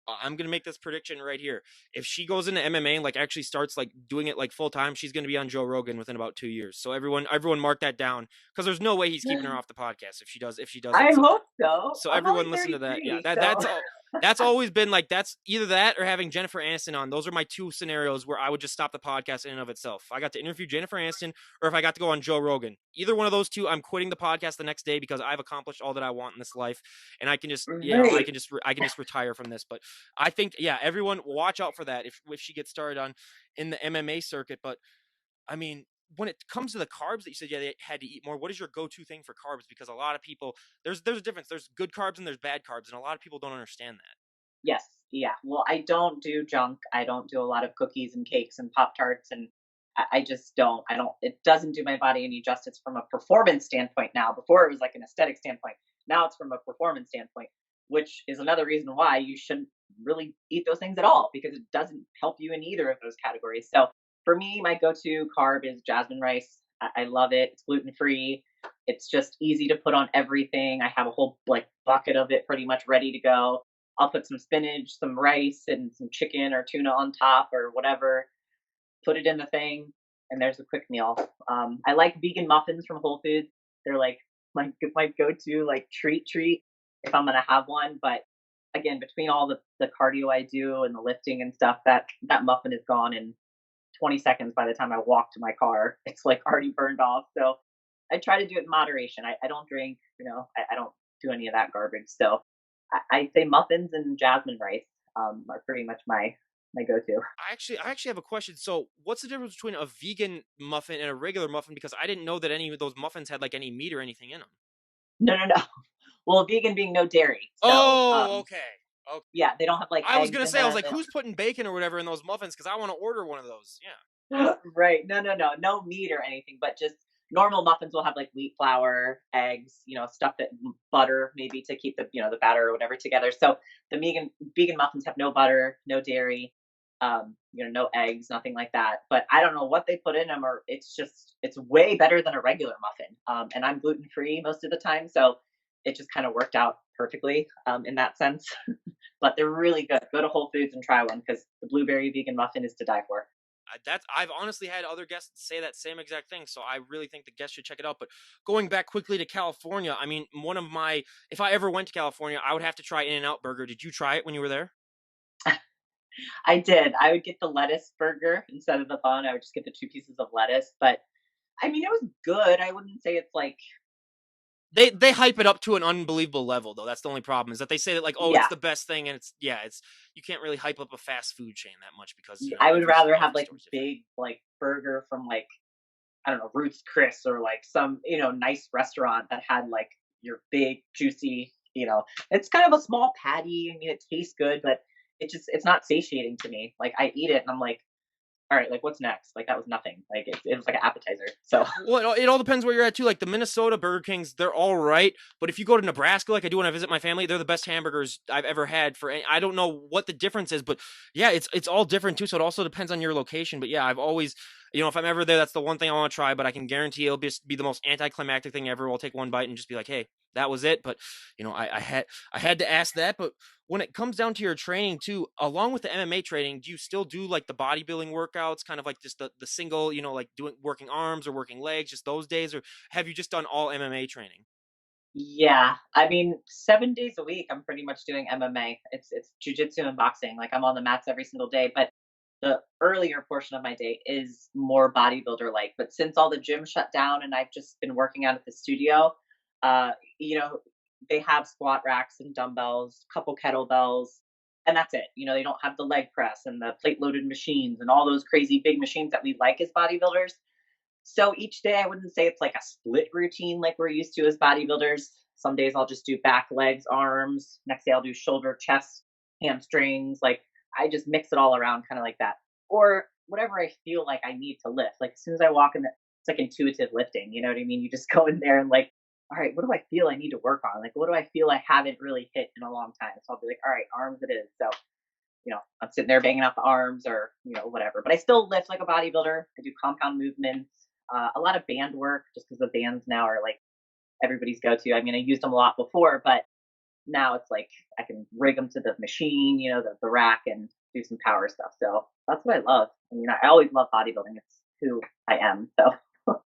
I'm going to make this prediction right here. If she goes into MMA and like actually starts like doing it like full time, she's going to be on Joe Rogan within about 2 years. So everyone mark that down, because there's no way he's keeping her off the podcast if she does it. I So hope so. so I'm only everyone listen to that. Yeah, 33, so that's all. That's always been like, that's either that or having Jennifer Aniston on. Those are my two scenarios where I would just stop the podcast in and of itself. If I got to interview Jennifer Aniston or if I got to go on Joe Rogan. Either one of those two, I'm quitting the podcast the next day because I've accomplished all that I want in this life, and I can just, right. I can just retire from this. But I think, yeah, everyone watch out for that if she gets started on in the MMA circuit. But I mean, when it comes to the carbs that you said, yeah, they had to eat more. What is your go-to thing for carbs? Because a lot of people, there's a difference. There's good carbs and there's bad carbs, and a lot of people don't understand that. Yes. Yeah. Well, I don't do junk. I don't do a lot of cookies and cakes and Pop Tarts, and I just don't. I don't. It doesn't do my body any justice from a performance standpoint now. Before it was like an aesthetic standpoint. Now it's from a performance standpoint, which is another reason why you shouldn't really eat those things at all, because it doesn't help you in either of those categories. So for me, my go-to carb is jasmine rice. I love it. It's gluten free. It's just easy to put on everything. I have a whole like bucket of it pretty much ready to go. I'll put some spinach, some rice, and some chicken or tuna on top or whatever. Put it in the thing, and there's a quick meal. I like vegan muffins from Whole Foods. They're like my go-to like treat if I'm gonna have one. But again, between all the cardio I do and the lifting and stuff, that muffin is gone in 20 seconds by the time I walk to my car. It's like already burned off. So I try to do it in moderation. I don't drink, I don't do any of that garbage. So I say muffins and jasmine rice are pretty much my go-to. I actually have a question. So, what's the difference between a vegan muffin and a regular muffin? Because I didn't know that any of those muffins had like any meat or anything in them. No, no, no. Well, vegan being no dairy. So Oh, okay. Okay. yeah, they don't have like I was eggs gonna in say, I was them. like, who's putting bacon or whatever in those muffins? Because I want to order one of those. Yeah. Right. No, no, no. No meat or anything, but just normal muffins will have like wheat flour, eggs, stuff that butter maybe to keep the batter or whatever together. So the vegan muffins have no butter, no dairy, no eggs, nothing like that. But I don't know what they put in them, or it's way better than a regular muffin. And I'm gluten free most of the time, so it just kind of worked out perfectly in that sense. But they're really good. Go to Whole Foods and try one, because the blueberry vegan muffin is to die for. I've honestly had other guests say that same exact thing, so I really think the guests should check it out. But going back quickly to California, I mean, if I ever went to California, I would have to try In-N-Out Burger. Did you try it when you were there? I did. I would get the lettuce burger instead of the bun. I would just get the two pieces of lettuce. But I mean, it was good. I wouldn't say it's like, They hype it up to an unbelievable level, though. That's the only problem, is that they say that like, oh, it's yeah, the best thing, and it's you can't really hype up a fast food chain that much because I would rather have every like store's different. big like burger from like, I don't know, Ruth's Chris, or like some, nice restaurant that had like your big juicy, it's kind of a small patty. I mean, it tastes good, but it's not satiating to me. Like I eat it and I'm like, all right, like what's next? Like that was nothing. Like it was like an appetizer. So Well, it all depends where you're at too. Like the Minnesota Burger Kings, they're all right, but if you go to Nebraska, like I do when I visit my family, they're the best hamburgers I've ever had. I don't know what the difference is, but yeah, it's all different too. So it also depends on your location. But yeah, I've always, if I'm ever there, that's the one thing I want to try. But I can guarantee it'll just be the most anticlimactic thing ever. We'll take one bite and just be like, hey, that was it. But I had to ask that. But when it comes down to your training too, along with the MMA training, do you still do like the bodybuilding workouts, kind of like just the single, like working arms or working legs, just those days, or have you just done all MMA training? yeah, I mean, 7 days a week, I'm pretty much doing MMA. It's jujitsu and boxing. Like I'm on the mats every single day, but the earlier portion of my day is more bodybuilder like. But since all the gyms shut down and I've just been working out at the studio, uh, you know, they have squat racks and dumbbells, couple kettlebells, and that's it. They don't have the leg press and the plate loaded machines and all those crazy big machines that we like as bodybuilders. So each day, I wouldn't say it's like a split routine like we're used to as bodybuilders. Some days I'll just do back, legs, arms. Next day I'll do shoulder, chest, hamstrings. Like I just mix it all around kind of like that. Or whatever I feel like I need to lift. Like as soon as I walk in, it's like intuitive lifting. You know what I mean? You just go in there and like, all right, what do I feel I need to work on? Like, what do I feel I haven't really hit in a long time? So I'll be like, all right, arms it is. So I'm sitting there banging out the arms or, whatever. But I still lift like a bodybuilder. I do compound movements, a lot of band work, just because the bands now are like everybody's go to. I mean, I used them a lot before, but now it's like I can rig them to the machine, the rack, and do some power stuff. So that's what I love. I mean, I always love bodybuilding. It's who I am. So